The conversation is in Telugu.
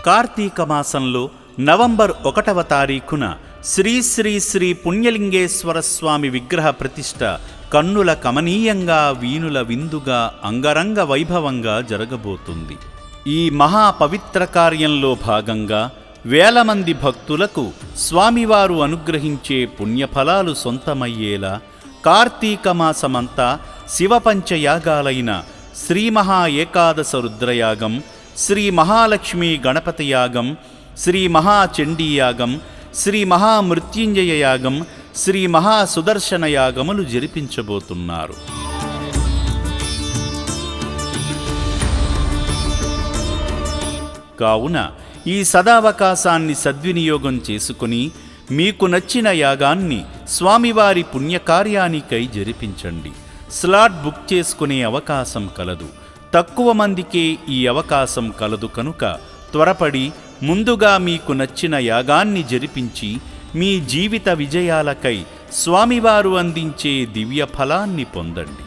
కార్తీక మాసంలో నవంబర్ 1వ తారీఖున శ్రీ శ్రీ శ్రీ పుణ్యలింగేశ్వర స్వామి విగ్రహ ప్రతిష్ఠ కన్నుల కమనీయంగా వీనుల విందుగా అంగరంగ వైభవంగా జరగబోతుంది. ఈ మహా పవిత్ర కార్యంలో భాగంగా వేల మంది భక్తులకు స్వామివారు అనుగ్రహించే పుణ్యఫలాలు సొంతమయ్యేలా కార్తీక మాసమంతా శివపంచయాగాలైన శ్రీ మహా ఏకాదశ రుద్రయాగం, శ్రీ మహాలక్ష్మీ గణపతి యాగం, శ్రీ మహాచండీ యాగం, శ్రీ మహామృత్యుంజయ యాగం, శ్రీ మహాసుదర్శన యాగములు జరిపించబోతున్నారు. కావున ఈ సదావకాశాన్ని సద్వినియోగం చేసుకుని మీకు నచ్చిన యాగాన్ని స్వామివారి పుణ్యకార్యానికై జరిపించండి. స్లాట్ బుక్ చేసుకునే అవకాశం కలదు. తక్కువ మందికే ఈ అవకాశం కలదు కనుక త్వరపడి ముందుగా మీకు నచ్చిన యాగాన్ని జరిపించి మీ జీవిత విజయాలకై స్వామివారు అందించే దివ్య ఫలాన్ని పొందండి.